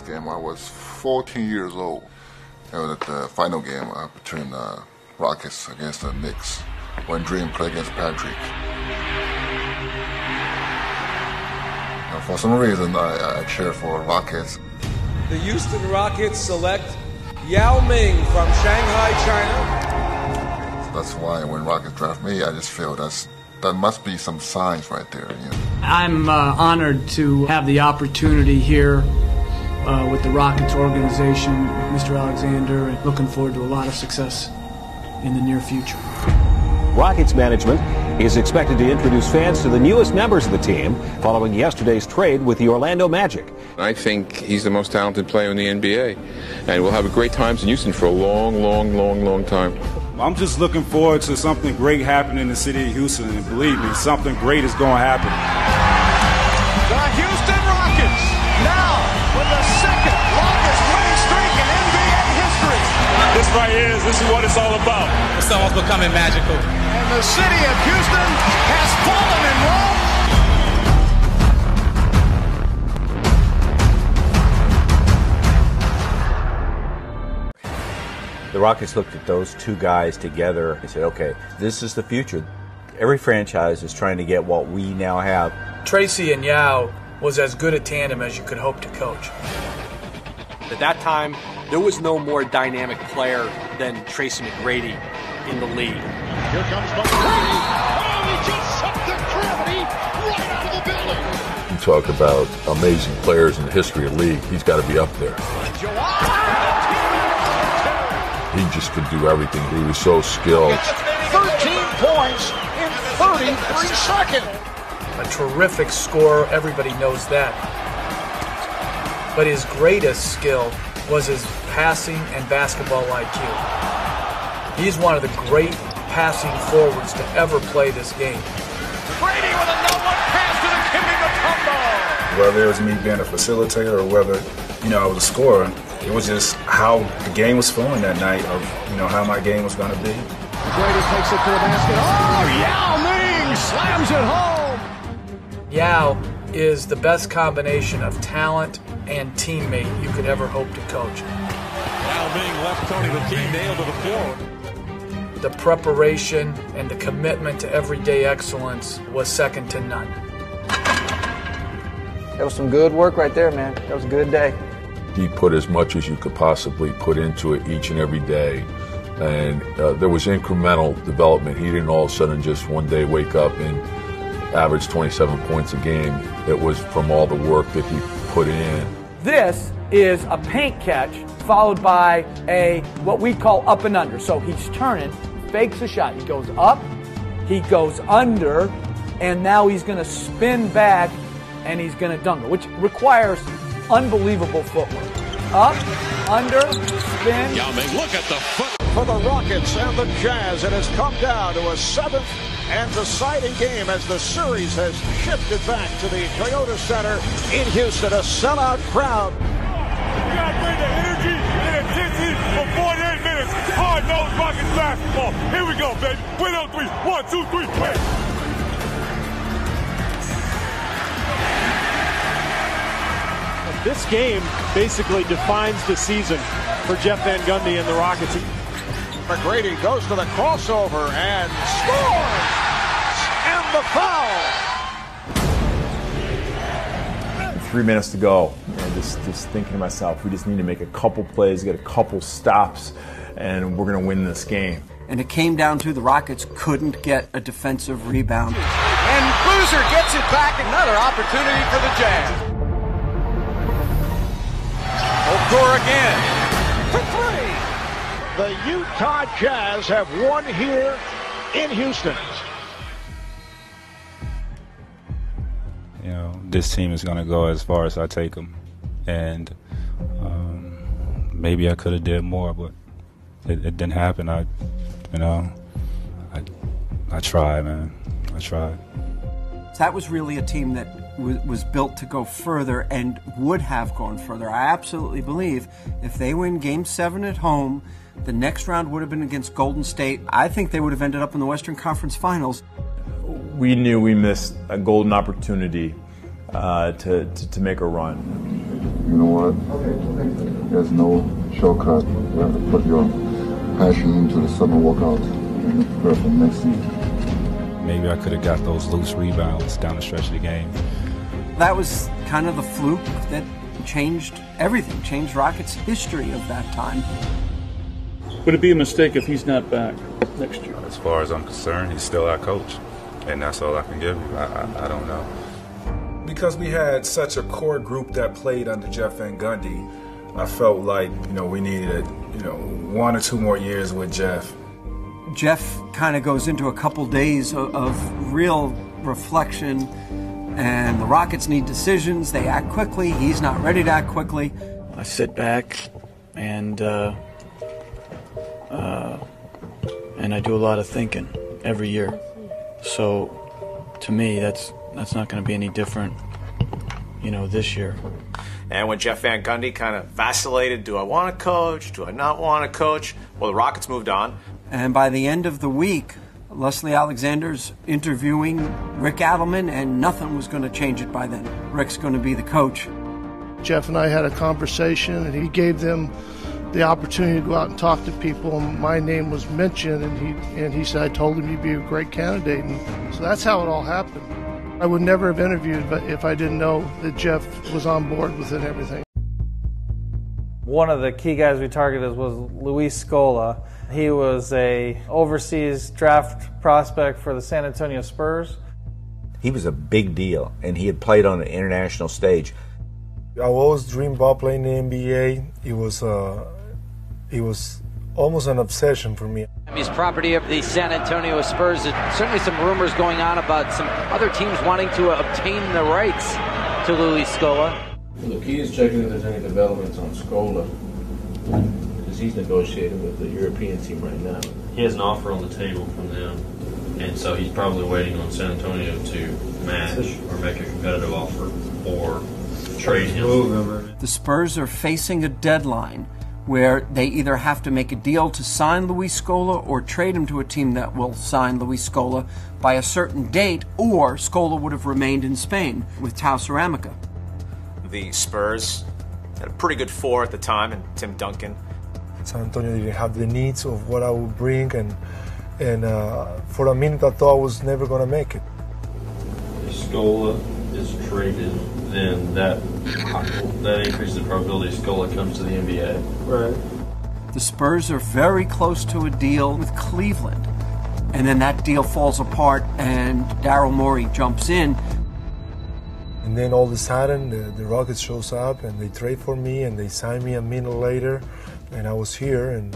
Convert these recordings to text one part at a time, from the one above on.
Game, I was 14 years old. It was the final game between the Rockets against the Knicks when Dream played against Patrick. And for some reason, I cheered for Rockets. The Houston Rockets select Yao Ming from Shanghai, China. So that's why when Rockets draft me, I just feel that must be some signs right there. You know? I'm honored to have the opportunity here with the Rockets organization, Mr. Alexander, and looking forward to a lot of success in the near future. Rockets management is expected to introduce fans to the newest members of the team following yesterday's trade with the Orlando Magic. I think he's the most talented player in the NBA, and we'll have great times in Houston for a long time. I'm just looking forward to something great happening in the city of Houston, and believe me, something great is going to happen. The Houston Rockets, now with the second longest winning streak in NBA history. This right here this is what it's all about. It's almost becoming magical. And the city of Houston has fallen in love. The Rockets looked at those two guys together and said, okay, this is the future. Every franchise is trying to get what we now have. Tracy and Yao was as good a tandem as you could hope to coach. At that time, there was no more dynamic player than Tracy McGrady in the league. Here comes McGrady. Oh, he just sucked the gravity right out of the building. You talk about amazing players in the history of the league, he's got to be up there. He just could do everything. He was so skilled. 13 points in 33 seconds. A terrific scorer, everybody knows that. But his greatest skill was his passing and basketball IQ. He's one of the great passing forwards to ever play this game. Brady with a no-look pass to the king of the combo. Whether it was me being a facilitator or whether, I was a scorer, it was just how the game was flowing that night of, how my game was going to be. Brady takes it to the basket. Oh, Yao Ming slams it home. Yao is the best combination of talent and teammate you could ever hope to coach. Yao Ming left Tony McKee nailed to the floor. The preparation and the commitment to everyday excellence was second to none. That was some good work right there, man. That was a good day. He put as much as you could possibly put into it each and every day. And there was incremental development. He didn't all of a sudden just one day wake up and average 27 points a game. It was from all the work that he put in. This is a paint catch followed by what we call up and under. So he's turning, fakes a shot. He goes up, he goes under, and now he's going to spin back and he's going to dunk it, which requires unbelievable footwork. Up, under, spin. Yao Ming, look at the foot. For the Rockets and the Jazz, it has come down to a seventh and deciding game as the series has shifted back to the Toyota Center in Houston. A sellout crowd. You gotta bring the energy and intensity for 48 minutes. Hard-nosed Rockets basketball. Here we go, baby. Win on three. 1, 2, 3, win. This game basically defines the season for Jeff Van Gundy and the Rockets. McGrady goes to the crossover and scores! And the foul! 3 minutes to go. And just thinking to myself, we just need to make a couple plays, get a couple stops, and we're going to win this game. And it came down to the Rockets couldn't get a defensive rebound. And Boozer gets it back. Another opportunity for the Jazz. Okur again for three. The Utah Jazz have won here in Houston. This team is going to go as far as I take them. And maybe I could have did more, but it didn't happen. I tried, man. I tried. That was really a team that was built to go further and would have gone further. I absolutely believe if they win Game 7 at home, the next round would have been against Golden State. I think they would have ended up in the Western Conference Finals. We knew we missed a golden opportunity to make a run. you know what? There's no shortcut. You have to put your passion into the summer workout and prepare for next season. Maybe I could have got those loose rebounds down the stretch of the game. That was kind of the fluke that changed everything, changed Rockets' history of that time. Would it be a mistake if he's not back next year? As far as I'm concerned, he's still our coach, and that's all I can give you. I don't know. Because we had such a core group that played under Jeff Van Gundy, I felt like, we needed, 1 or 2 more years with Jeff. Jeff kind of goes into a couple days of real reflection, and the Rockets need decisions. They act quickly. He's not ready to act quickly. I sit back and I do a lot of thinking every year. So to me, that's not going to be any different, this year. And when Jeff Van Gundy kind of vacillated, do I want to coach? Do I not want to coach? Well, the Rockets moved on. And by the end of the week, Leslie Alexander's interviewing Rick Adelman, and nothing was going to change it by then. Rick's going to be the coach. Jeff and I had a conversation, and he gave them the opportunity to go out and talk to people, and my name was mentioned, and he said, I told him you'd be a great candidate. And so that's how it all happened. I would never have interviewed if I didn't know that Jeff was on board with it and everything. One of the key guys we targeted was Luis Scola. He was a overseas draft prospect for the San Antonio Spurs. He was a big deal, and he had played on an international stage. I always dreamed about playing in the NBA. It was almost an obsession for me. He's property of the San Antonio Spurs. There's certainly some rumors going on about some other teams wanting to obtain the rights to Luis Scola. The key is checking if there's any developments on Scola, because he's negotiating with the European team right now. He has an offer on the table from them, and so he's probably waiting on San Antonio to match or make a competitive offer or trade him. The Spurs are facing a deadline where they either have to make a deal to sign Luis Scola or trade him to a team that will sign Luis Scola by a certain date, or Scola would have remained in Spain with Tau Ceramica. The Spurs had a pretty good 4 at the time, and Tim Duncan. San Antonio didn't have the needs of what I would bring, and for a minute I thought I was never going to make it. If Scola is traded, then that increases the probability Scola comes to the NBA. Right. The Spurs are very close to a deal with Cleveland, and then that deal falls apart, and Daryl Morey jumps in. And then all of a sudden, the Rockets shows up, and they trade for me, and they sign me a minute later, and I was here, and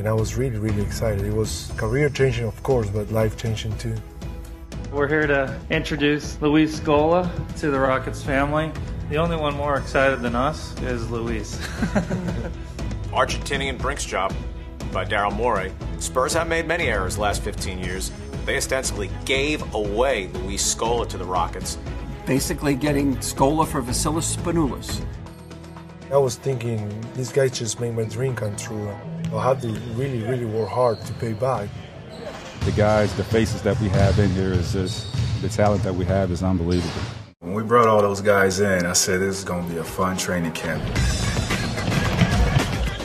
I was really, really excited. It was career-changing, of course, but life-changing too. We're here to introduce Luis Scola to the Rockets family. The only one more excited than us is Luis. Argentinian Brinks job by Daryl Morey. Spurs have made many errors the last 15 years. They ostensibly gave away Luis Scola to the Rockets. Basically getting Scola for Vasilis Spanoulis. I was thinking, these guys just made my dream come true. I'll have to really, really work hard to pay back. The guys, the faces that we have in here is just, the talent that we have is unbelievable. When we brought all those guys in, I said this is going to be a fun training camp.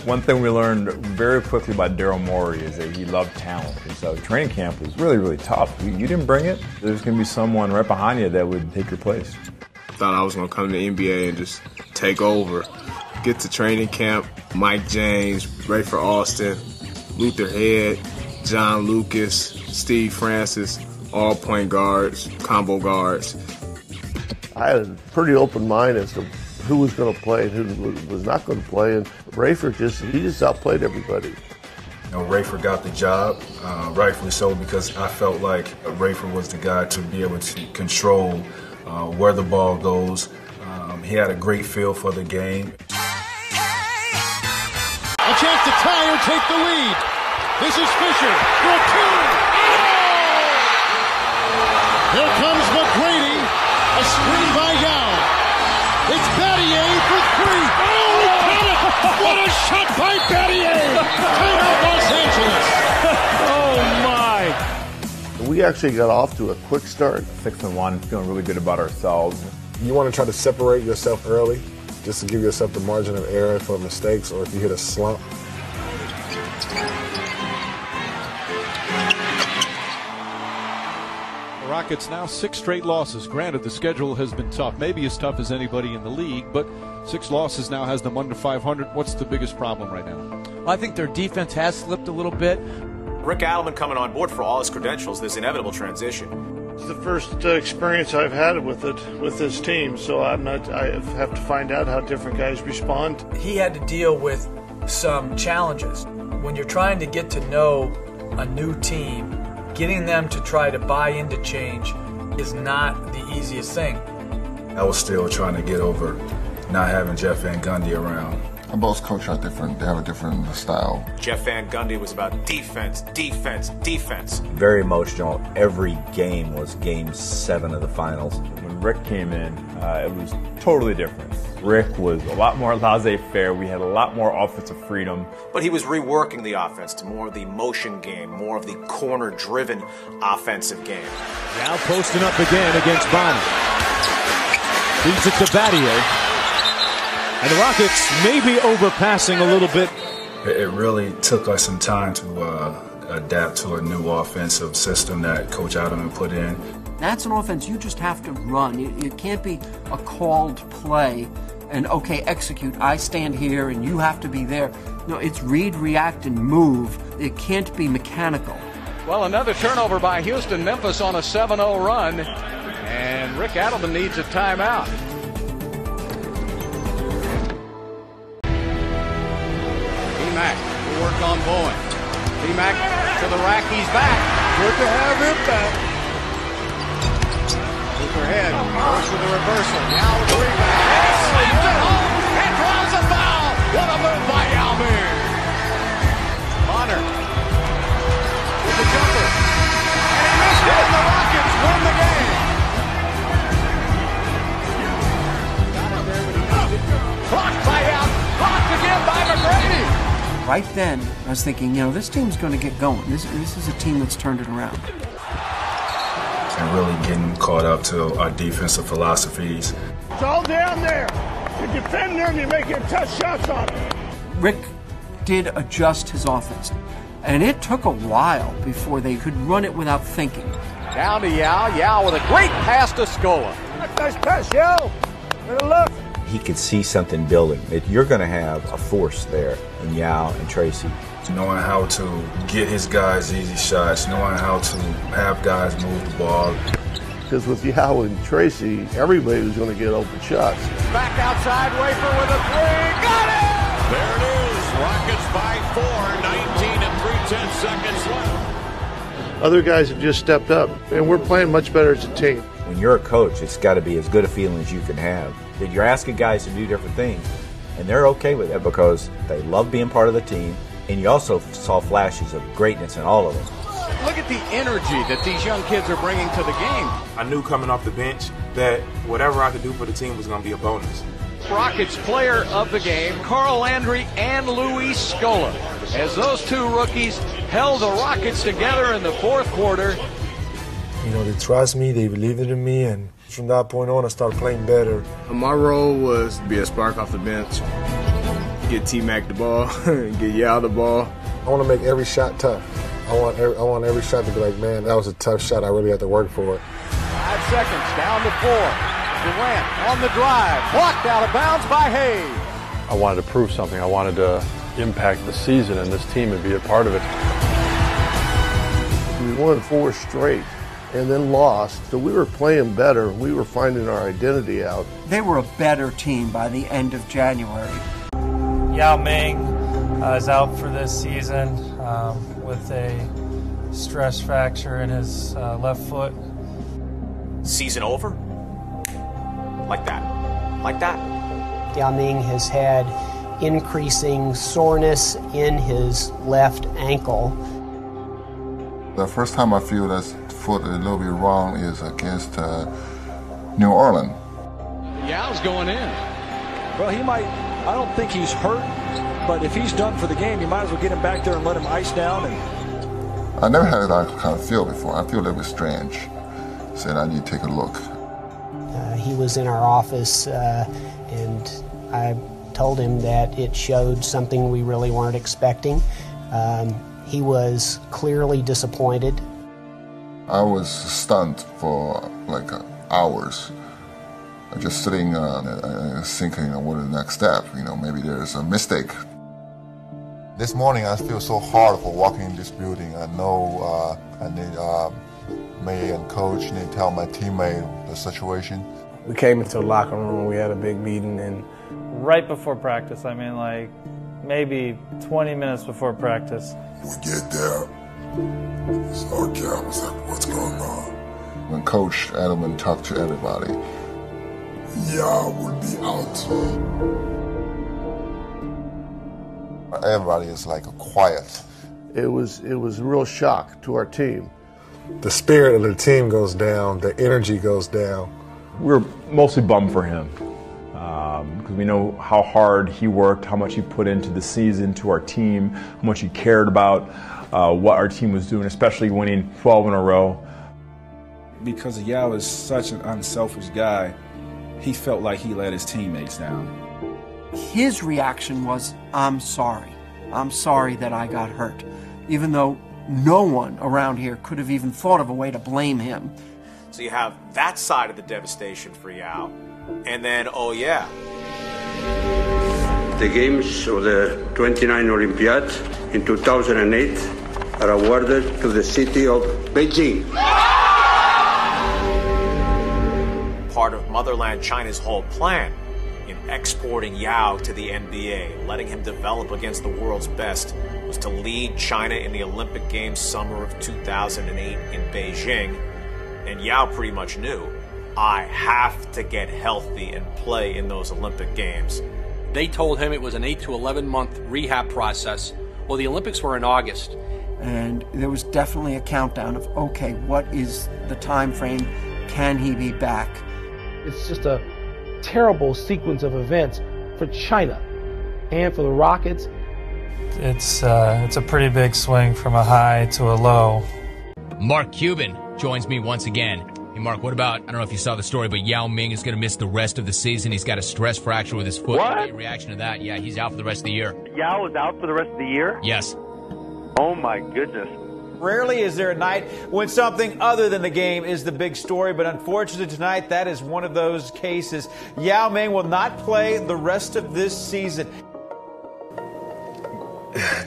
One thing we learned very quickly about Daryl Morey is that he loved talent. And so training camp was really, really tough. You didn't bring it, there's going to be someone right behind you that would take your place. Thought I was going to come to the NBA and just take over. Get to training camp, Mike James, Rayford Austin, Luther Head, John Lucas, Steve Francis, all point guards, combo guards. I had a pretty open mind as to who was going to play and who was not going to play, and Rayford just outplayed everybody. Rayford got the job, rightfully so, because I felt like Rayford was the guy to be able to control where the ball goes. He had a great feel for the game. A chance to tie or take the lead. This is Fisher for a 2. Here comes McGrady. A screen by Yao. It's Battier for 3. Oh, he got it! What a shot by Battier! Timeout Los Angeles. Oh, my. We actually got off to a quick start. 6-1, feeling really good about ourselves. You want to try to separate yourself early just to give yourself the margin of error for mistakes or if you hit a slump. The Rockets now 6 straight losses. Granted, the schedule has been tough, maybe as tough as anybody in the league, but 6 losses now has them under 500. What's the biggest problem right now? I think their defense has slipped a little bit. Rick Adelman coming on board for all his credentials, this inevitable transition. It's the first experience I've had with this team, so I have to find out how different guys respond. He had to deal with some challenges. When you're trying to get to know a new team, getting them to try to buy into change is not the easiest thing. I was still trying to get over not having Jeff Van Gundy around. Both coaches are different. They have a different style. Jeff Van Gundy was about defense, defense, defense. Very emotional. Every game was game 7 of the finals. When Rick came in, it was totally different. Rick was a lot more laissez-faire. We had a lot more offensive freedom. But he was reworking the offense to more of the motion game, more of the corner-driven offensive game. Now posting up again against Bonner. Beats it to Battier. And the Rockets may be overpassing a little bit. It really took us some time to adapt to a new offensive system that Coach Adelman put in. That's an offense you just have to run. It can't be a called play and, okay, execute. I stand here and you have to be there. No, it's read, react, and move. It can't be mechanical. Well, another turnover by Houston. Memphis on a 7-0 run. And Rick Adelman needs a timeout. T-Mac will work on Bowen. T-Mac to the rack. He's back. Good to have him back. Overhead. Goes for the reversal. Now with the rebound. And he slams it home and draws a foul. What a move by Yao Ming. Bonner with the jumper. And he missed it. The Rockets win the game. Got it there, but he missed it. Blocked by out. Blocked again by McGrady. Right then, I was thinking, this team's going to get going. This is a team that's turned it around. And really getting caught up to our defensive philosophies. It's all down there. You defend them, you're making tough shots on them. Rick did adjust his offense, and it took a while before they could run it without thinking. Down to Yao. Yao with a great pass to Scola. Nice pass, Yao. Look. He could see something building. You're going to have a force there in Yao and Tracy. Knowing how to get his guys easy shots, knowing how to have guys move the ball. Because with Yao and Tracy, everybody was going to get open shots. Back outside, Wafer with a 3. Got it! There it is. Rockets by 4, 19 and 3/10 seconds left. Other guys have just stepped up, and we're playing much better as a team. When you're a coach, it's got to be as good a feeling as you can have. That you're asking guys to do different things, and they're okay with it because they love being part of the team, and you also saw flashes of greatness in all of them. Look at the energy that these young kids are bringing to the game. I knew coming off the bench that whatever I could do for the team was going to be a bonus. Rockets player of the game, Carl Landry and Luis Scola, as those two rookies held the Rockets together in the fourth quarter. They trust me, they believe in me, and from that point on, I started playing better. My role was to be a spark off the bench, get T-Mac the ball, get Yao the ball. I want to make every shot tough. I want every shot to be like, man, that was a tough shot. I really had to work for it. 5 seconds, down to 4. Durant on the drive, blocked out of bounds by Hayes. I wanted to prove something. I wanted to impact the season and this team and be a part of it. We won 4 straight and then lost, so we were playing better. We were finding our identity out. They were a better team by the end of January. Yao Ming is out for this season with a stress fracture in his left foot. Season over? Like that. Like that. Yao Ming has had increasing soreness in his left ankle. The first time I feel that foot a little bit wrong is against New Orleans. Yao's going in. Well, I don't think he's hurt, but if he's done for the game, you might as well get him back there and let him ice down. I never had that kind of feel before. I feel a little bit strange. Said I need to take a look. He was in our office, and I told him that it showed something we really weren't expecting. He was clearly disappointed. I was stunned for like hours, just sitting thinking, what is the next step? Maybe there's a mistake. This morning I feel so hard for walking in this building. I know I need May and coach need to tell my teammate the situation. We came into the locker room, we had a big meeting, and right before practice, I mean like maybe 20 minutes before practice. We get there, so okay, I was like, what's going on? When Coach Edelman talked to everybody, will be out. Everybody is like quiet. It was a real shock to our team. The spirit of the team goes down, the energy goes down. We're mostly bummed for him because we know how hard he worked, how much he put into the season, to our team, how much he cared about what our team was doing, especially winning 12 in a row. Because Yao is such an unselfish guy, he felt like he let his teammates down. His reaction was, I'm sorry. I'm sorry that I got hurt. Even though no one around here could have even thought of a way to blame him. So you have that side of the devastation for Yao. And then, oh yeah. The games of the 29 Olympiad in 2008 are awarded to the city of Beijing. Part of Motherland China's whole plan in exporting Yao to the NBA, letting him develop against the world's best, was to lead China in the Olympic Games summer of 2008 in Beijing. And Yao pretty much knew, I have to get healthy and play in those Olympic Games. They told him it was an 8 to 11 month rehab process. Well, the Olympics were in August. And there was definitely a countdown of, okay, what is the time frame? Can he be back? It's just a terrible sequence of events for China and for the Rockets. It's a pretty big swing from a high to a low. Mark Cuban joins me once again. Hey, Mark, what about, I don't know if you saw the story, but Yao Ming is going to miss the rest of the season. He's got a stress fracture with his foot. What? Your reaction to that? Yeah, he's out for the rest of the year. Yao is out for the rest of the year? Yes. Oh, my goodness. Rarely is there a night when something other than the game is the big story, but unfortunately tonight that is one of those cases. Yao Ming will not play the rest of this season.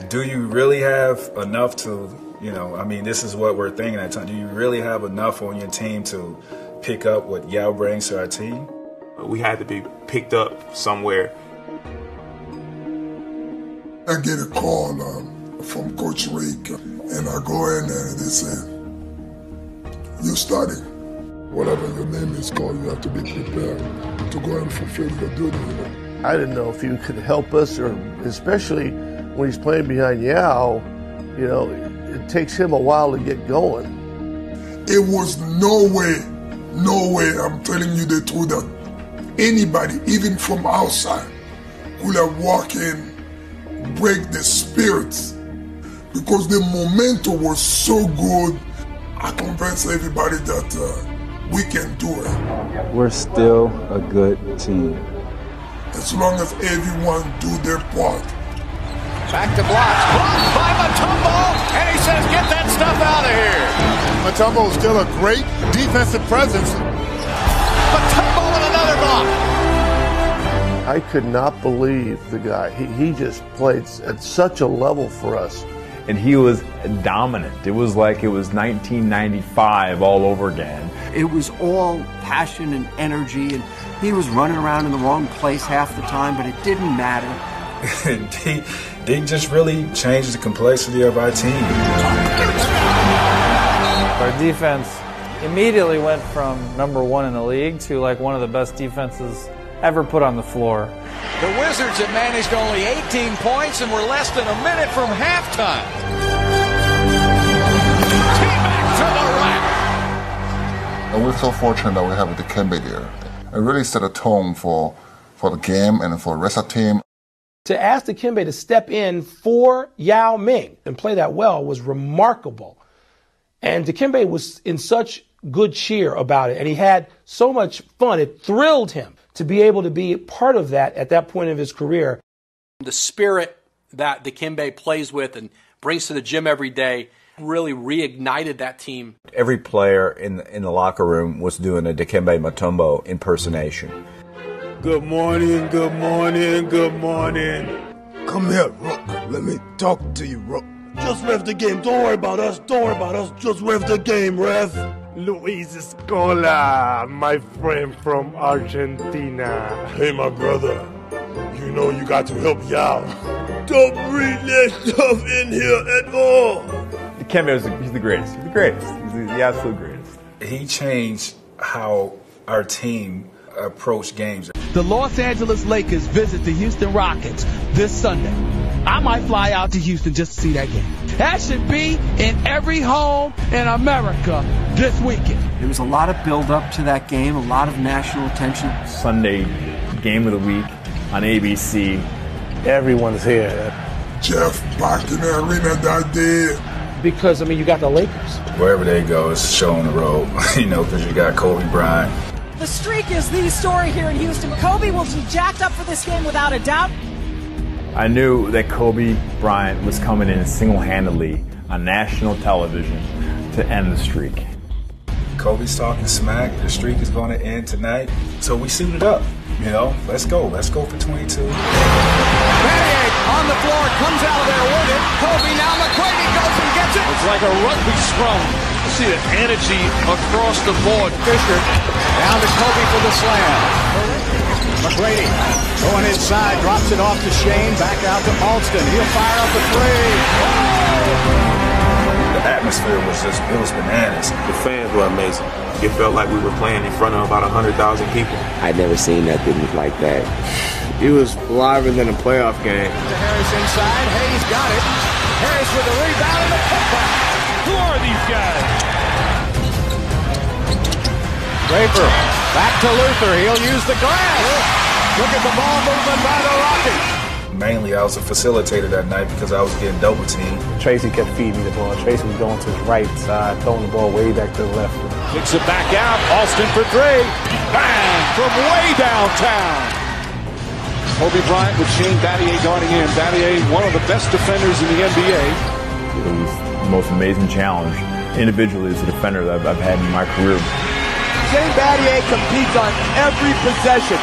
Do you really have enough to, this is what we're thinking at the time. Do you really have enough on your team to pick up what Yao brings to our team? We had to be picked up somewhere. I get a call from Coach Rick, and I go in there and they say, you're starting. Whatever your name is called, you have to be prepared to go and fulfill your duty. I didn't know if he could help us, or especially when he's playing behind Yao, it takes him a while to get going. It was no way, I'm telling you the truth, that anybody, even from outside, could have walked in, break the spirits, because the momentum was so good. I convince everybody that we can do it. We're still a good team. As long as everyone do their part. Back to blocks. Blocked by Mutombo, and he says, get that stuff out of here. Mutombo is still a great defensive presence. Mutombo with another block. I could not believe the guy. He just played at such a level for us. And he was dominant. It was like it was 1995 all over again. It was all passion and energy, and he was running around in the wrong place half the time, but it didn't matter. He just really changed the complexity of our team. Our defense immediately went from #1 in the league to like one of the best defenses ever put on the floor. The Wizards have managed only 18 points, and we're less than a minute from halftime. T-Mac to the rack. And we're so fortunate that we have Dikembe there. It really set a tone for the game and for the rest of the team. To ask Dikembe to step in for Yao Ming and play that well was remarkable. And Dikembe was in such good cheer about it, and he had so much fun. It thrilled him to be able to be part of that at that point of his career. The spirit that Dikembe plays with and brings to the gym every day really reignited that team. Every player in the locker room was doing a Dikembe Mutombo impersonation. Good morning, good morning, good morning. Come here, Rook. Let me talk to you, Rook. Just ref the game. Don't worry about us. Don't worry about us. Just ref the game, ref. Luis Scola, my friend from Argentina. Hey, my brother. You know you got to help Yao. Don't breathe that stuff in here at all. Dikembe, he's the greatest. He's the greatest. He's the absolute greatest. He changed how our team approached games. The Los Angeles Lakers visit the Houston Rockets this Sunday. I might fly out to Houston just to see that game. That should be in every home in America this weekend. There was a lot of build-up to that game, a lot of national attention. Sunday game of the week on ABC. Everyone's here. Jeff back in the arena that day. Because, I mean, you got the Lakers. Wherever they go, it's show on the road, because you got Kobe Bryant. The streak is the story here in Houston. Kobe will be jacked up for this game without a doubt. I knew that Kobe Bryant was coming in single-handedly on national television to end the streak. Kobe's talking smack. The streak is going to end tonight. So we suited up. Let's go. Let's go for 22. 38 on the floor, comes out of there with it. Kobe, now McGrady goes and gets it. It's like a rugby scrum. You see the energy across the board. Fisher down to Kobe for the slam. McGrady going inside, drops it off to Shane, back out to Alston. He'll fire up a three. The atmosphere was it was bananas. The fans were amazing. It felt like we were playing in front of about 100,000 people. I'd never seen nothing like that. It was liver than a playoff game. To Harris inside, Hayes got it. Harris with a rebound and a putback. Who are these guys? Draper, back to Luther. He'll use the glass. Look at the ball movement by the Rockets. Mainly, I was a facilitator that night because I was getting double teamed. Tracy kept feeding me the ball. Tracy was going to his right side, throwing the ball way back to the left. Kicks it back out. Alston for three. Bang! From way downtown. Kobe Bryant with Shane Battier guarding in. Battier, one of the best defenders in the NBA. It was the most amazing challenge individually as a defender that I've had in my career. Shane Battier competes on every possession.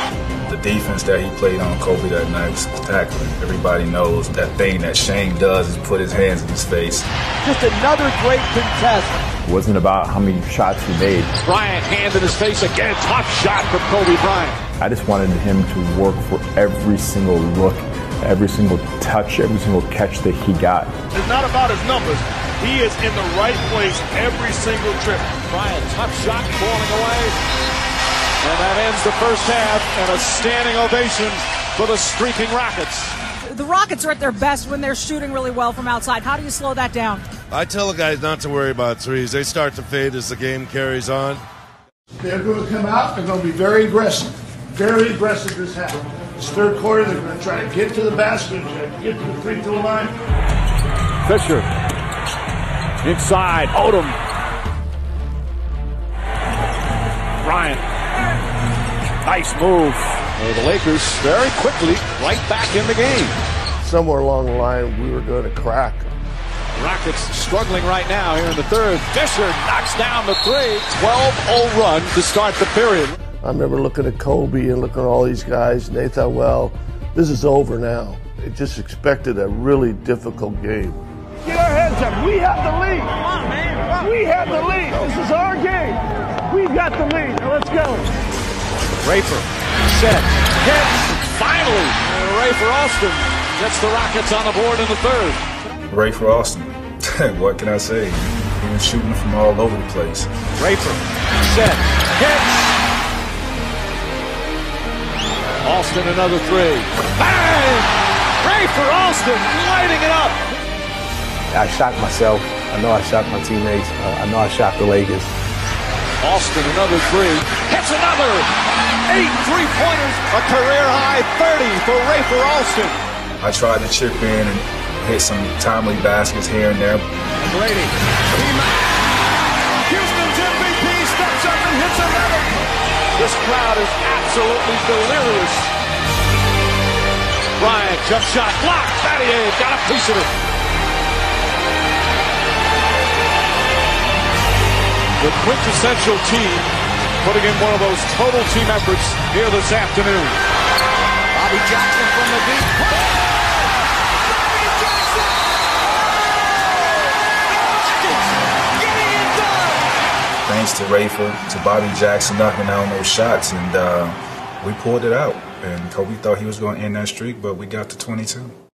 The defense that he played on Kobe that night was tackling. Everybody knows that thing that Shane does is put his hands in his face. Just another great contest. It wasn't about how many shots he made. Bryant, hand in his face again. Tough shot from Kobe Bryant. I just wanted him to work for every single look, every single touch, every single catch that he got. It's not about his numbers. He is in the right place every single trip. Bryant, tough shot, falling away. And that ends the first half, and a standing ovation for the streaking Rockets. The Rockets are at their best when they're shooting really well from outside. How do you slow that down? I tell the guys not to worry about threes. They start to fade as the game carries on. They're going to come out. They're going to be very aggressive. Very aggressive this half. This third quarter, they're going to try to get to the basket, get to the free throw line. Fisher. Inside. Odom. Bryant. Nice move. The Lakers very quickly right back in the game. Somewhere along the line, we were going to crack. Rockets struggling right now here in the third. Fisher knocks down the three. 12-0 run to start the period. I remember looking at Kobe and looking at all these guys, and they thought, well, this is over now. They just expected a really difficult game. Get our heads up. We have the lead. Come on, man. We have the lead. This is our game. We've got the lead. Now let's go. Rafer set. Hits. Finally, Rafer Alston gets the Rockets on the board in the third. Rafer Alston. What can I say? He was shooting from all over the place. Rafer set. Hits. Alston another three. Bang! Rafer Alston lighting it up. I shocked myself. I know I shocked my teammates. I know I shocked the Lakers. Alston another three. Hits another. 8 3-pointers. A career-high 30 for Rafer Alston. I tried to chip in and hit some timely baskets here and there. Brady. Houston's MVP steps up and hits another. This crowd is absolutely absolutely delirious. Bryant, jump shot, blocked. Battier got a piece of it. The quintessential team putting in one of those total team efforts here this afternoon. Bobby Jackson from the deep. Bobby Jackson! Getting it done! Thanks to Rafer, to Bobby Jackson knocking down those shots, and we pulled it out. And Kobe thought he was going to end that streak, but we got to 22.